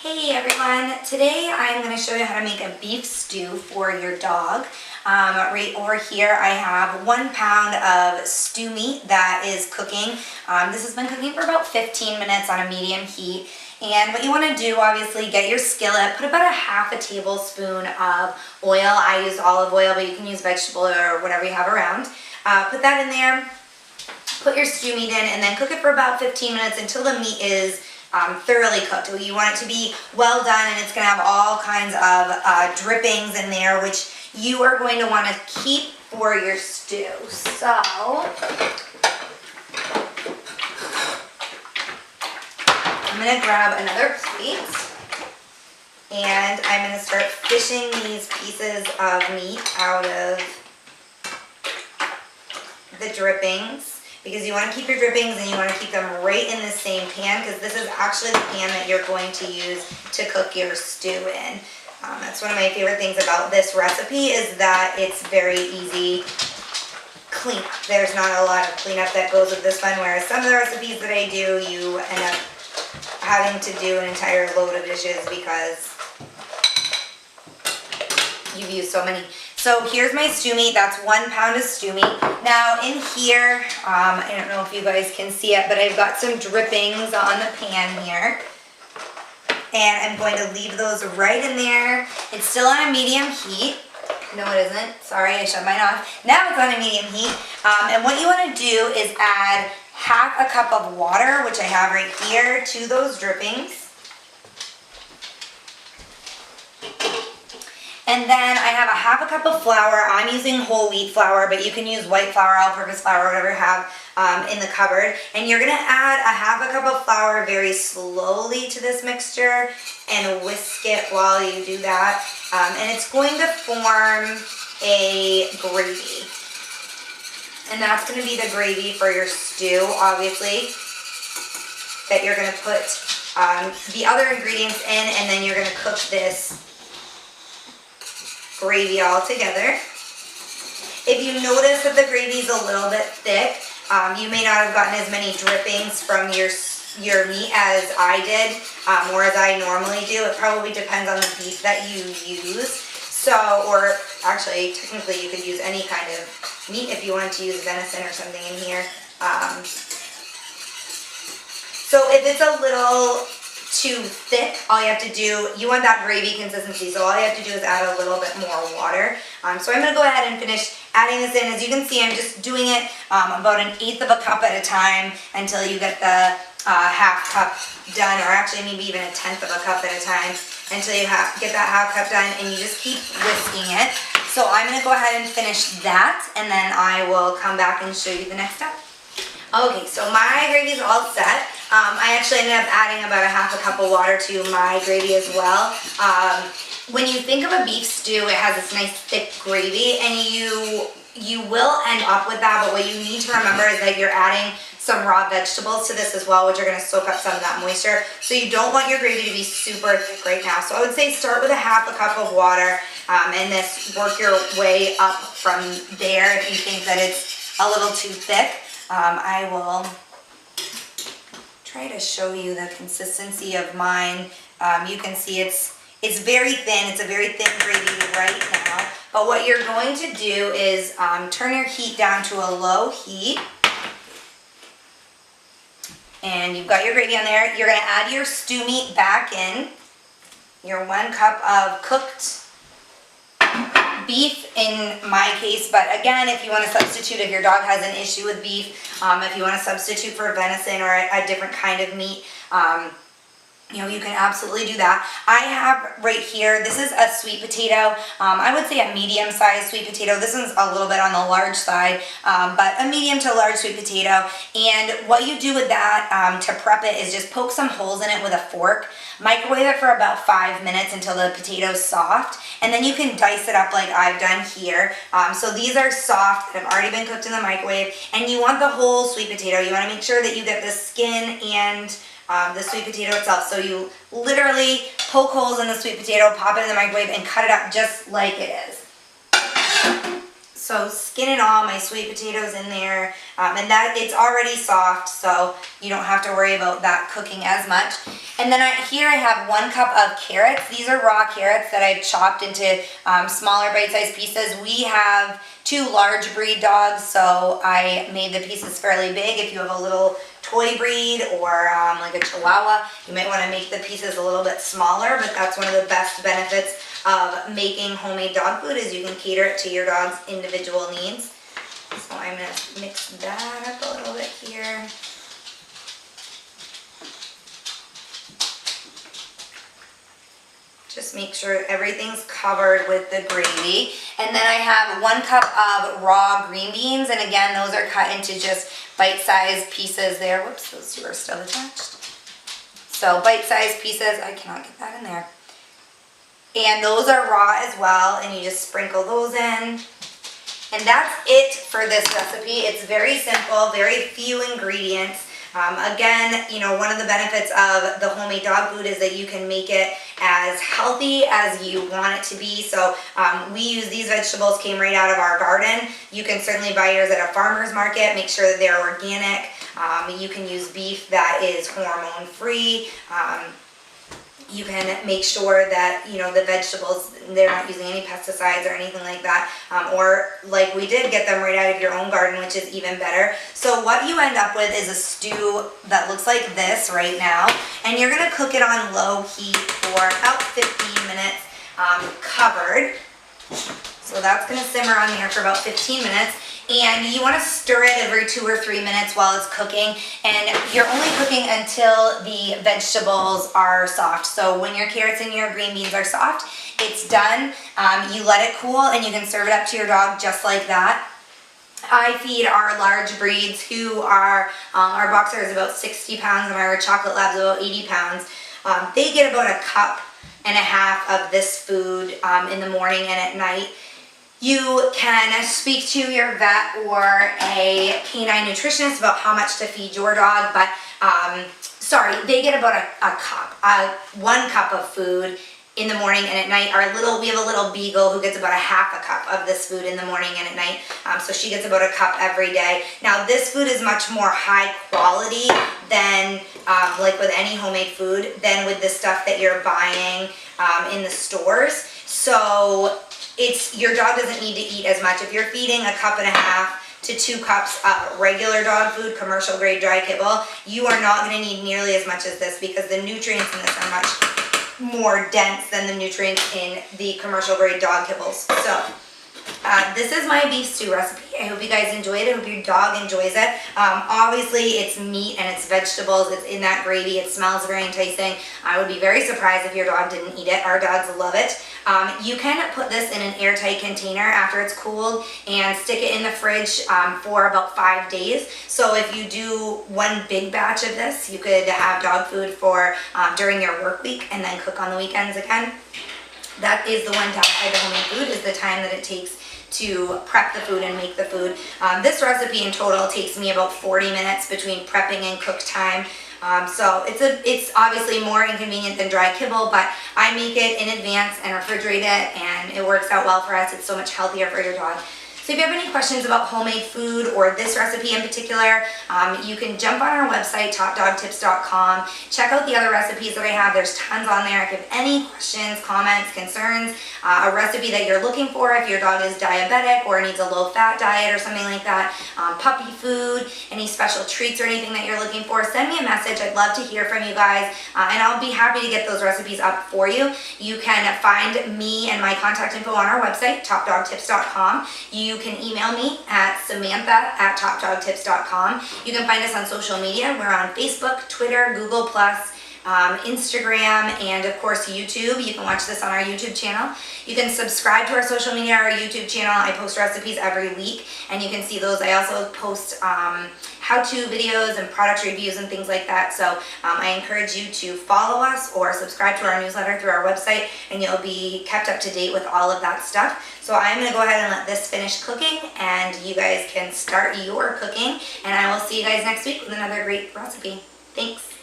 Hey everyone, today I'm going to show you how to make a beef stew for your dog. Right over here I have 1 pound of stew meat that is cooking. This has been cooking for about 15 minutes on a medium heat. And what you want to do, obviously, get your skillet, put about a tablespoon of oil. I use olive oil, but you can use vegetable or whatever you have around. Put that in there, put your stew meat in, and then cook it for about 15 minutes until the meat is thoroughly cooked. You want it to be well done, and it's going to have all kinds of drippings in there, which you are going to want to keep for your stew. So, I'm going to grab another plate, and I'm going to start fishing these pieces of meat out of the drippings. Because you want to keep your drippings and you want to keep them right in the same pan, because this is actually the pan that you're going to use to cook your stew in. That's one of my favorite things about this recipe, is that it's very easy cleanup. There's not a lot of cleanup that goes with this one, whereas some of the recipes that I do, you end up having to do an entire load of dishes because you've used so many. So here's my stew meat. That's 1 pound of stew meat. Now in here, I don't know if you guys can see it, but I've got some drippings on the pan here. And I'm going to leave those right in there. It's still on a medium heat. No, it isn't. Sorry, I shut mine off. Now it's on a medium heat. And what you want to do is add half a cup of water, which I have right here, to those drippings. And then I have a half a cup of flour. I'm using whole wheat flour, but you can use white flour, all-purpose flour, whatever you have in the cupboard. And you're going to add a half a cup of flour very slowly to this mixture and whisk it while you do that. And it's going to form a gravy. And that's going to be the gravy for your stew, obviously, that you're going to put the other ingredients in, and then you're going to cook this gravy all together. If you notice that the gravy is a little bit thick, you may not have gotten as many drippings from your meat as I did, or as I normally do. It probably depends on the beef that you use. So, or actually, technically you could use any kind of meat if you want to use venison or something in here. So if it's a little too thick, all you have to do, you want that gravy consistency, so all you have to do is add a little bit more water. So I'm going to go ahead and finish adding this in. As you can see, I'm just doing it about 1/8 of a cup at a time until you get the half cup done, or actually maybe even 1/10 of a cup at a time until you get that half cup done, and you just keep whisking it. So I'm going to go ahead and finish that, and then I will come back and show you the next step. Okay, so my gravy is all set. I actually ended up adding about a half a cup of water to my gravy as well. When you think of a beef stew, it has this nice thick gravy, and you will end up with that, but what you need to remember is that you're adding some raw vegetables to this as well, which are going to soak up some of that moisture. So you don't want your gravy to be super thick right now. So I would say start with a half a cup of water, and work your way up from there if you think that it's a little too thick. I will try to show you the consistency of mine. You can see it's very thin. It's a very thin gravy right now. But what you're going to do is turn your heat down to a low heat. And you've got your gravy on there. You're going to add your stew meat back in. Your 1 cup of cooked beef in my case, but again, if you want to substitute, if your dog has an issue with beef, if you want to substitute for venison or a different kind of meat, you can absolutely do that. I have right here, this is a sweet potato. I would say a medium-sized sweet potato. This one's a little bit on the large side, but a medium to large sweet potato. And what you do with that to prep it is just poke some holes in it with a fork. Microwave it for about 5 minutes until the potato's soft, and then you can dice it up like I've done here. So these are soft, that have already been cooked in the microwave, and you want the whole sweet potato. You want to make sure that you get the skin and the sweet potato itself. So you literally poke holes in the sweet potato, pop it in the microwave, and cut it up just like it is. So skinning all my sweet potatoes in there, and that it's already soft, so you don't have to worry about that cooking as much. And then here I have 1 cup of carrots. These are raw carrots that I've chopped into smaller bite-sized pieces. We have 2 large breed dogs, so I made the pieces fairly big. If you have a little toy breed or like a Chihuahua, you might want to make the pieces a little bit smaller, but that's one of the best benefits of making homemade dog food is you can cater it to your dog's individual needs. So I'm going to mix that up a little bit here. Just make sure everything's covered with the gravy. And then I have 1 cup of raw green beans, and again, those are cut into just bite-sized pieces there. Whoops, those 2 are still attached. So bite-sized pieces, I cannot get that in there. And those are raw as well, and you just sprinkle those in. And that's it for this recipe. It's very simple, very few ingredients. Again, you know, one of the benefits of the homemade dog food is that you can make it as healthy as you want it to be. So we use these vegetables, came right out of our garden. You can certainly buy yours at a farmer's market. Make sure that they're organic. You can use beef that is hormone free. You can make sure that, you know, the vegetables, they're not using any pesticides or anything like that. Or like we did, get them right out of your own garden, which is even better. So what you end up with is a stew that looks like this right now. And you're going to cook it on low heat for about 15 minutes covered. So that's going to simmer on there for about 15 minutes. And you want to stir it every 2 or 3 minutes while it's cooking. And you're only cooking until the vegetables are soft. So when your carrots and your green beans are soft, it's done. You let it cool and you can serve it up to your dog just like that. I feed our large breeds who are, our boxer is about 60 pounds and our chocolate lab's about 80 pounds. They get about 1.5 cups of this food in the morning and at night. You can speak to your vet or a canine nutritionist about how much to feed your dog, but sorry, they get about a cup, 1 cup of food in the morning and at night. We have a little beagle who gets about 1/2 cup of this food in the morning and at night, so she gets about 1 cup every day. Now this food is much more high quality than like with any homemade food than with the stuff that you're buying in the stores. So your dog doesn't need to eat as much. If you're feeding 1.5 cups to 2 cups of regular dog food, commercial grade dry kibble, you are not going to need nearly as much as this because the nutrients in this are much more dense than the nutrients in the commercial grade dog kibbles. So this is my beef stew recipe. I hope you guys enjoy it. I hope your dog enjoys it. Obviously it's meat and it's vegetables. It's in that gravy. It smells very enticing. I would be very surprised if your dog didn't eat it. Our dogs love it. You can put this in an airtight container after it's cooled and stick it in the fridge for about 5 days. So if you do 1 big batch of this, you could have dog food for during your work week and then cook on the weekends again. That is the one downside to homemade food, is the time that it takes to prep the food and make the food. This recipe in total takes me about 40 minutes between prepping and cook time. So it's obviously more inconvenient than dry kibble, but I make it in advance and refrigerate it, and it works out well for us. It's so much healthier for your dog. So if you have any questions about homemade food or this recipe in particular, you can jump on our website, topdogtips.com. Check out the other recipes that I have. There's tons on there. If you have any questions, comments, concerns, a recipe that you're looking for, if your dog is diabetic or needs a low-fat diet or something like that, puppy food, any special treats or anything that you're looking for, send me a message. I'd love to hear from you guys, and I'll be happy to get those recipes up for you. You can find me and my contact info on our website, topdogtips.com. You can email me at samantha@topdogtips.com. You can find us on social media. We're on Facebook, Twitter, Google+, Instagram, and of course YouTube. You can watch this on our YouTube channel. You can subscribe to our social media, our YouTube channel. I post recipes every week, and you can see those. I also post how-to videos and product reviews and things like that. So I encourage you to follow us or subscribe to our newsletter through our website, and you'll be kept up to date with all of that stuff. So I'm going to go ahead and let this finish cooking, and you guys can start your cooking, and I will see you guys next week with another great recipe. Thanks.